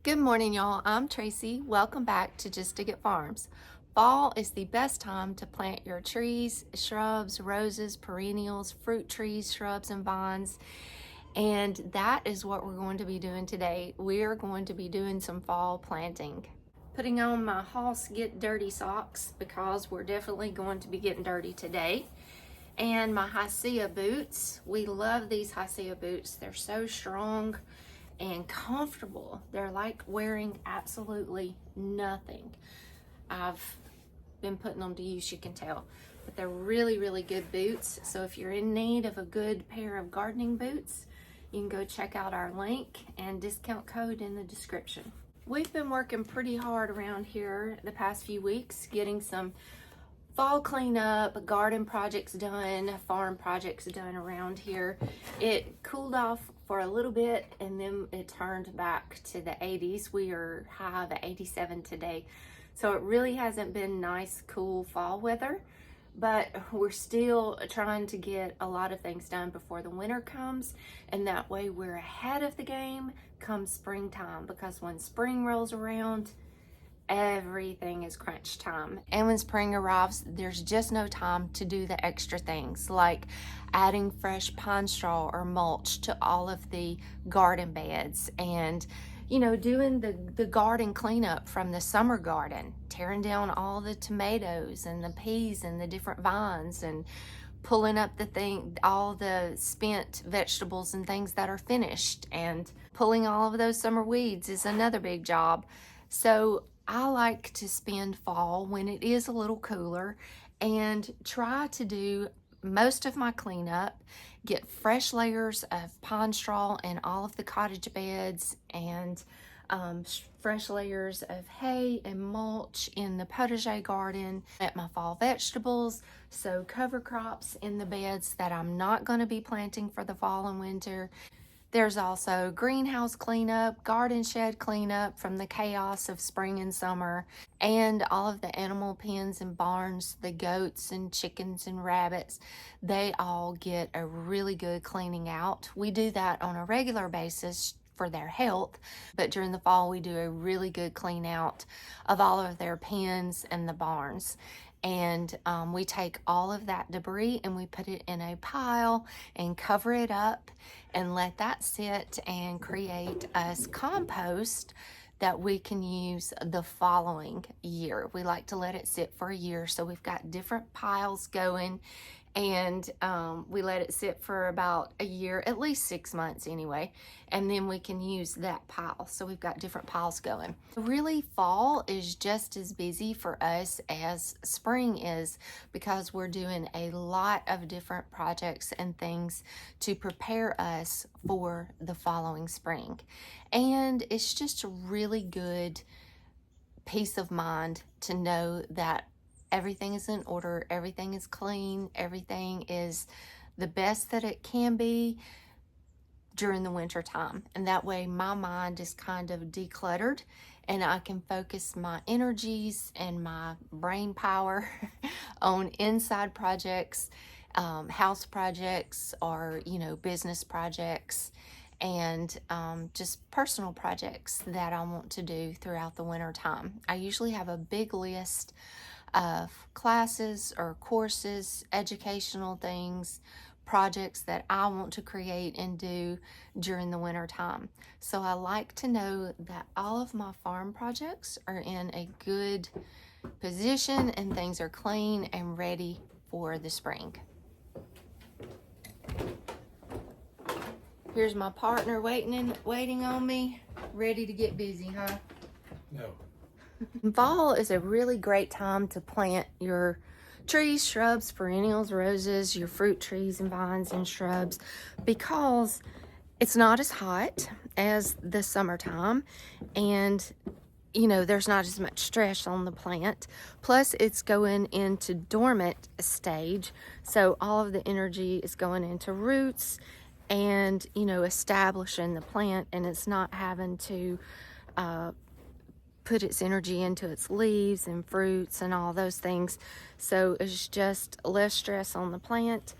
Good morning, y'all. I'm Tracy. Welcome back to Just Dig It Farms. Fall is the best time to plant your trees, shrubs, roses, perennials, fruit trees, shrubs, and vines. And that is what we're going to be doing today. We are going to be doing some fall planting. Putting on my Hoss Get Dirty socks because we're definitely going to be getting dirty today. And my HISEA boots. We love these HISEA boots. They're so strong and comfortable. They're like wearing absolutely nothing. I've been putting them to use, you can tell, but they're really good boots. So if you're in need of a good pair of gardening boots, you can go check out our link and discount code in the description. We've been working pretty hard around here the past few weeks, getting some fall cleanup, garden projects done, farm projects done around here. It cooled off for a little bit and then it turned back to the 80s. We are high of 87 today. So it really hasn't been nice, cool fall weather, but we're still trying to get a lot of things done before the winter comes. And that way we're ahead of the game come springtime, because when spring rolls around, everything is crunch time. And when spring arrives, there's just no time to do the extra things like adding fresh pine straw or mulch to all of the garden beds, and doing the garden cleanup from the summer garden, tearing down all the tomatoes and the peas and the different vines, and pulling up all the spent vegetables and things that are finished, and pulling all of those summer weeds is another big job. So I like to spend fall when it is a little cooler and try to do most of my cleanup, get fresh layers of pine straw in all of the cottage beds, and fresh layers of hay and mulch in the potager garden, at my fall vegetables, sow cover crops in the beds that I'm not going to be planting for the fall and winter. There's also greenhouse cleanup, garden shed cleanup from the chaos of spring and summer, and all of the animal pens and barns, the goats and chickens and rabbits. They all get a really good cleaning out. We do that on a regular basis for their health, but during the fall we do a really good clean out of all of their pens and the barns. And we take all of that debris and we put it in a pile and cover it up and let that sit and create us compost that we can use the following year. We like to let it sit for a year, so we've got different piles going, and we let it sit for about a year, at least 6 months anyway, and then we can use that pile. So we've got different piles going. Really, fall is just as busy for us as spring is, because we're doing a lot of different projects and things to prepare us for the following spring. And it's just a really good peace of mind to know that everything is in order, everything is clean, everything is the best that it can be during the winter time. And that way my mind is kind of decluttered and I can focus my energies and my brain power on inside projects, house projects, or business projects, and just personal projects that I want to do throughout the winter time. I usually have a big list of classes or courses, educational things, projects that I want to create and do during the winter time. So I like to know that all of my farm projects are in a good position and things are clean and ready for the spring. Here's my partner waiting on me, ready to get busy, huh? No. Fall is a really great time to plant your trees, shrubs, perennials, roses, your fruit trees and vines and shrubs, because it's not as hot as the summertime, and there's not as much stress on the plant. Plus it's going into dormant stage, so all of the energy is going into roots and establishing the plant, and it's not having to put its energy into its leaves and fruits and all those things. So it's just less stress on the plant.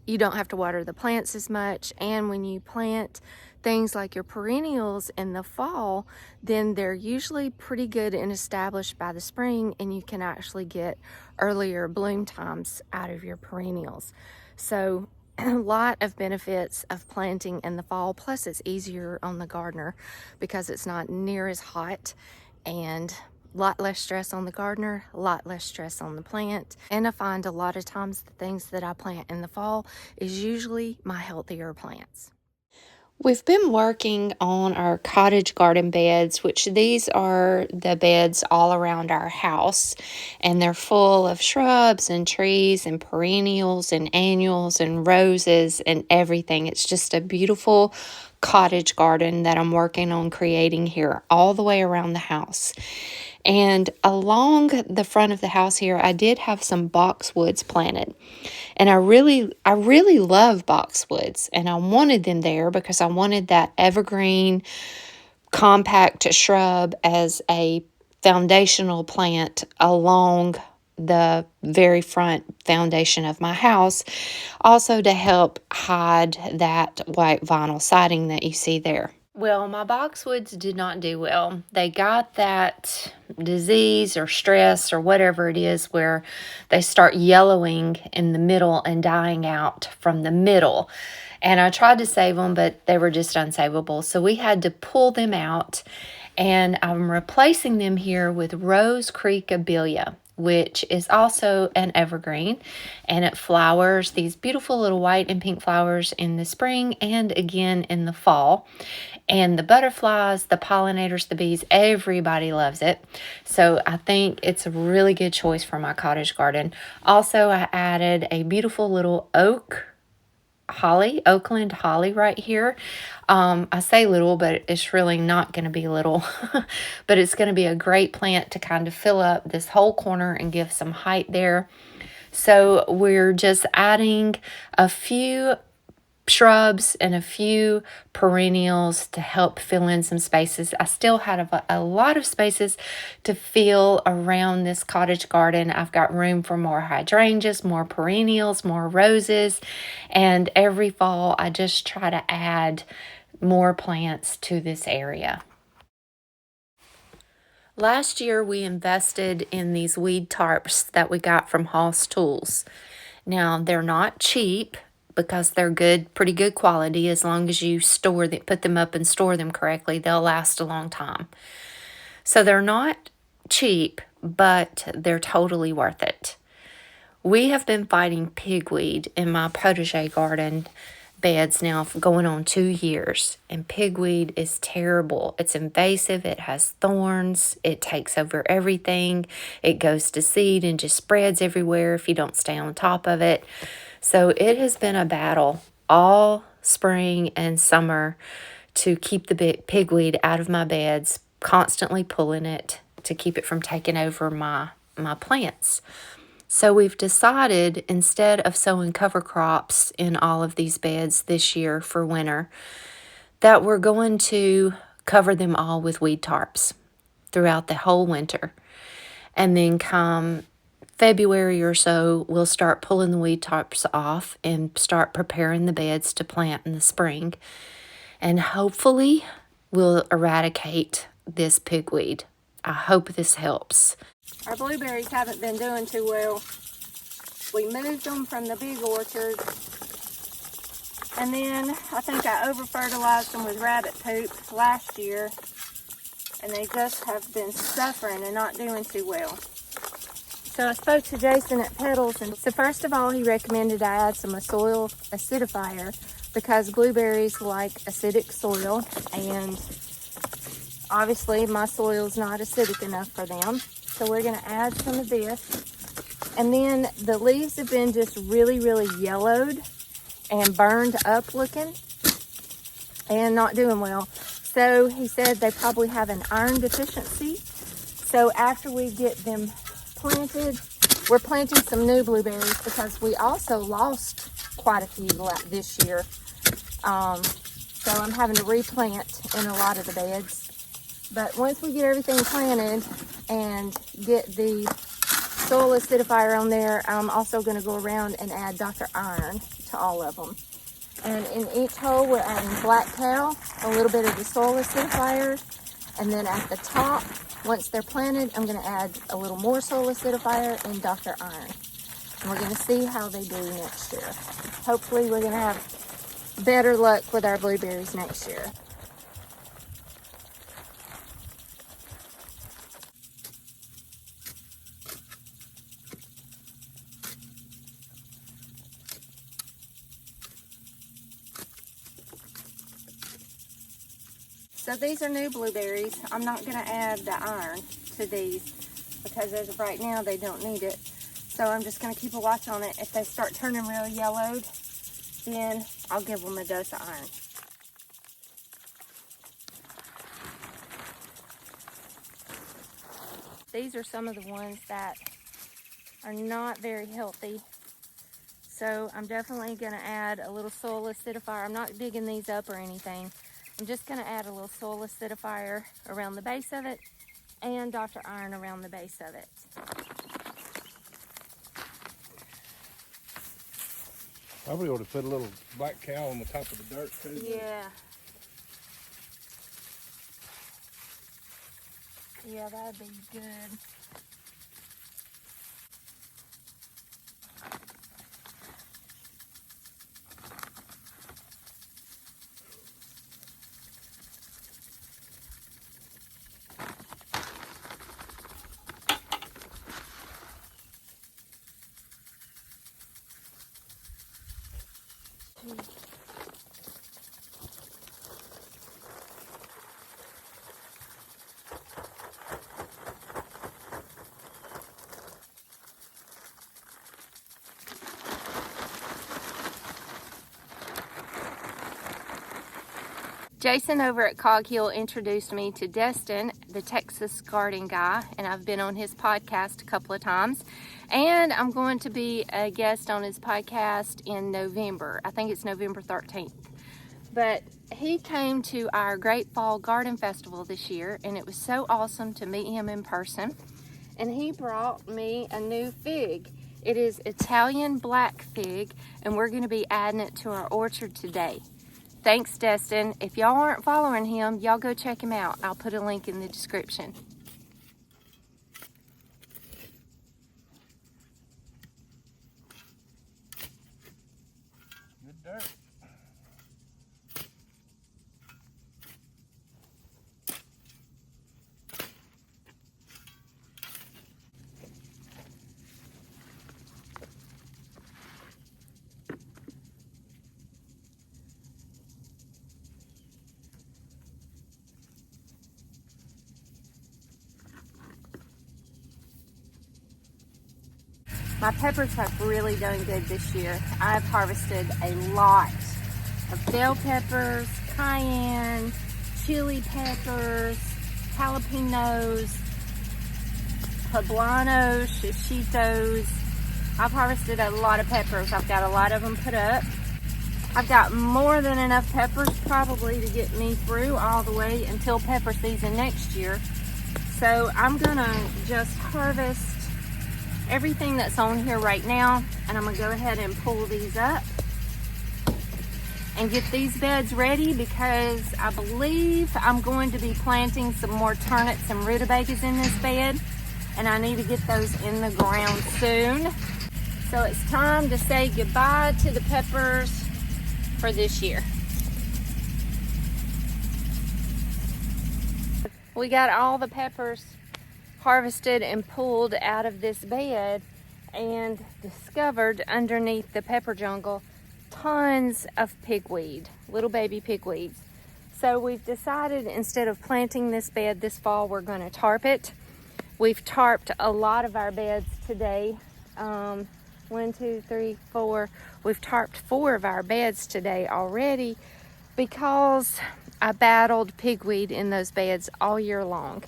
You don't have to water the plants as much, and when you plant, things like your perennials in the fall, then they're usually pretty good and established by the spring, and you can actually get earlier bloom times out of your perennials. So a lot of benefits of planting in the fall, plus it's easier on the gardener because it's not near as hot, and a lot less stress on the gardener, a lot less stress on the plant. And I find a lot of times the things that I plant in the fall is usually my healthier plants. We've been working on our cottage garden beds, which these are the beds all around our house, and they're full of shrubs and trees and perennials and annuals and roses and everything. It's just a beautiful cottage garden that I'm working on creating here all the way around the house. And along the front of the house here, I did have some boxwoods planted. And I really love boxwoods, and I wanted them there because I wanted that evergreen compact shrub as a foundational plant along the very front foundation of my house, also to help hide that white vinyl siding that you see there. Well, my boxwoods did not do well. They got that disease or stress or whatever it is where they start yellowing in the middle and dying out from the middle. And I tried to save them, but they were just unsavable. So we had to pull them out, and I'm replacing them here with Rose Creek Abelia, which is also an evergreen, and it flowers these beautiful little white and pink flowers in the spring and again in the fall. And the butterflies, the pollinators, the bees, everybody loves it. So I think it's a really good choice for my cottage garden. Also, I added a beautiful little Oakland holly right here. I say little, but it's really not going to be little, but it's going to be a great plant to kind of fill up this whole corner and give some height there. So we're just adding a few shrubs and a few perennials to help fill in some spaces. I still have a lot of spaces to fill around this cottage garden. I've got room for more hydrangeas, more perennials, more roses, and every fall I just try to add more plants to this area. Last year we invested in these weed tarps that we got from Hoss Tools. Now they're not cheap, because they're pretty good quality. As long as you put them up and store them correctly, they'll last a long time. So they're not cheap, but they're totally worth it. We have been fighting pigweed in my potager garden beds now for going on 2 years, and pigweed is terrible. It's invasive, it has thorns, it takes over everything, it goes to seed and just spreads everywhere if you don't stay on top of it. So it has been a battle all spring and summer to keep the pigweed out of my beds, constantly pulling it to keep it from taking over my plants. So we've decided, instead of sowing cover crops in all of these beds this year for winter, that we're going to cover them all with weed tarps throughout the whole winter. And then come February or so, we'll start pulling the weed tarps off and start preparing the beds to plant in the spring. And hopefully we'll eradicate this pigweed. I hope this helps. Our blueberries haven't been doing too well. We moved them from the big orchard, and then I think I over-fertilized them with rabbit poop last year, and they just have been suffering and not doing too well. So I spoke to Jason at Petals, and so first of all, he recommended I add some soil acidifier because blueberries like acidic soil, and obviously my soil's not acidic enough for them. So we're going to add some of this. And then the leaves have been just really, really yellowed and burned up looking and not doing well. So he said they probably have an iron deficiency. So after we get them planted, we're planting some new blueberries because we also lost quite a few this year. So I'm having to replant in a lot of the beds. But once we get everything planted and get the soil acidifier on there, I'm also going to go around and add Dr. Iron to all of them. And in each hole, we're adding Black Cow a little bit of the soil acidifier, and then at the top, once they're planted, I'm going to add a little more soil acidifier and Dr. Iron. And we're going to see how they do next year. Hopefully we're going to have better luck with our blueberries next year. So these are new blueberries. I'm not going to add the iron to these because as of right now they don't need it. So I'm just going to keep a watch on it. If they start turning real yellowed, then I'll give them a dose of iron. These are some of the ones that are not very healthy. So I'm definitely going to add a little soil acidifier. I'm not digging these up or anything. I'm just going to add a little soil acidifier around the base of it and Dr. Iron around the base of it. Probably ought to put a little black cow on the top of the dirt too. Yeah. Yeah, that'd be good. Jason over at Cog Hill introduced me to Destin, the Texas garden guy, and I've been on his podcast a couple of times. And I'm going to be a guest on his podcast in November. I think it's November 13th. But he came to our Great Fall Garden Festival this year, and it was so awesome to meet him in person. And he brought me a new fig. It is Italian black fig, and we're going to be adding it to our orchard today. Thanks, Destin. If y'all aren't following him, y'all go check him out. I'll put a link in the description. Good dirt. My peppers have really done good this year. I've harvested a lot of bell peppers, cayenne, chili peppers, jalapenos, poblanos, shishitos. I've harvested a lot of peppers. I've got a lot of them put up. I've got more than enough peppers probably to get me through all the way until pepper season next year. So I'm gonna just harvest everything that's on here right now, and I'm gonna go ahead and pull these up and get these beds ready because I believe I'm going to be planting some more turnips and rutabagas in this bed, and I need to get those in the ground soon. So it's time to say goodbye to the peppers for this year. We got all the peppers harvested and pulled out of this bed and discovered underneath the pepper jungle tons of pigweed, little baby pigweeds. So we've decided instead of planting this bed this fall, we're going to tarp it. We've tarped a lot of our beds today. 1, 2, 3, 4. We've tarped 4 of our beds today already because I battled pigweed in those beds all year long.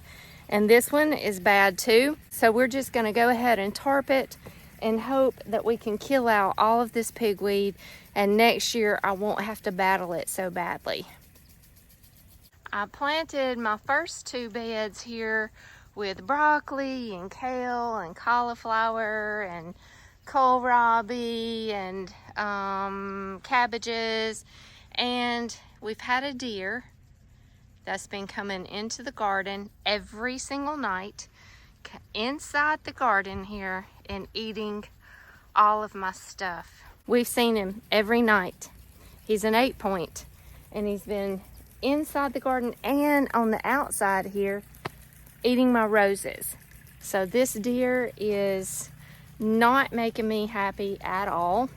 And this one is bad too. So we're just going to go ahead and tarp it and hope that we can kill out all of this pigweed, and next year I won't have to battle it so badly. I planted my first 2 beds here with broccoli and kale and cauliflower and kohlrabi and cabbages, and we've had a deer that's been coming into the garden every single night, inside the garden here, and eating all of my stuff. We've seen him every night. He's an 8-point, and he's been inside the garden and on the outside here eating my roses. So this deer is not making me happy at all,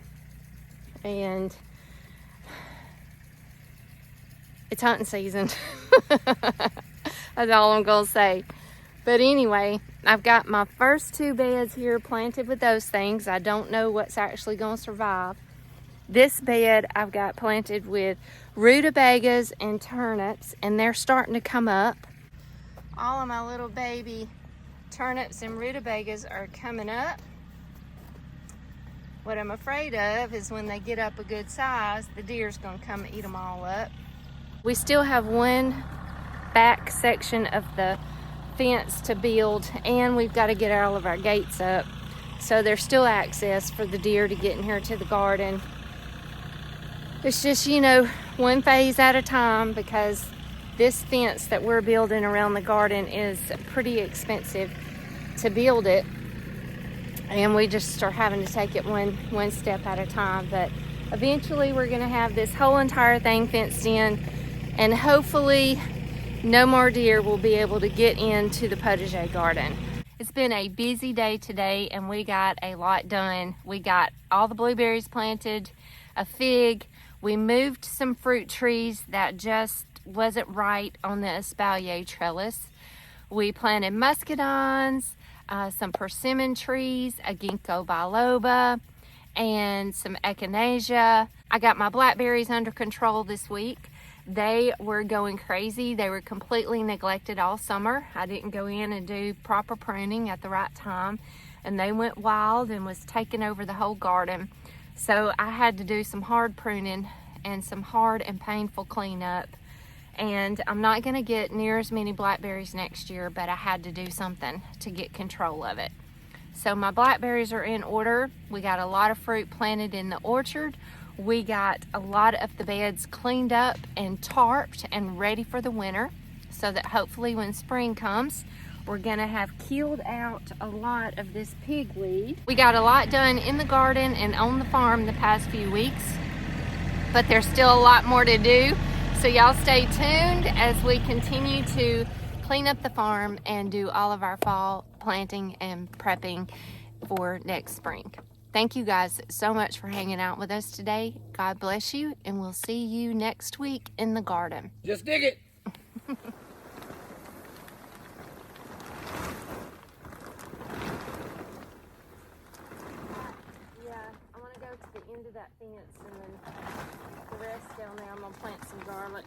and it's hunting season. That's all I'm gonna say. But anyway, I've got my first 2 beds here planted with those things. I don't know what's actually gonna survive. This bed I've got planted with rutabagas and turnips, and they're starting to come up. All of my little baby turnips and rutabagas are coming up. What I'm afraid of is when they get up a good size, the deer's gonna come and eat them all up. We still have one back section of the fence to build, and we've got to get all of our gates up. So there's still access for the deer to get in here to the garden. It's just, you know, one phase at a time, because this fence that we're building around the garden is pretty expensive to build it, and we just are having to take it one step at a time. But eventually we're going to have this whole entire thing fenced in, and hopefully no more deer will be able to get into the potager garden. It's been a busy day today, and we got a lot done. We got all the blueberries planted, a fig. We moved some fruit trees that just wasn't right on the espalier trellis. We planted muscadines, some persimmon trees, a ginkgo biloba, and some echinacea. I got my blackberries under control this week. They were going crazy. They were completely neglected all summer. I didn't go in and do proper pruning at the right time, and they went wild and was taking over the whole garden. So I had to do some hard pruning and some hard and painful cleanup. And I'm not gonna get near as many blackberries next year, but I had to do something to get control of it. So my blackberries are in order. We got a lot of fruit planted in the orchard. We got a lot of the beds cleaned up and tarped and ready for the winter, so that hopefully when spring comes, we're gonna have killed out a lot of this pigweed. We got a lot done in the garden and on the farm the past few weeks, but there's still a lot more to do. So y'all stay tuned as we continue to clean up the farm and do all of our fall planting and prepping for next spring. Thank you guys so much for hanging out with us today. God bless you, and we'll see you next week in the garden. Just dig it. Yeah, I'm gonna go to the end of that fence, and then the rest down there I'm gonna plant some garlic.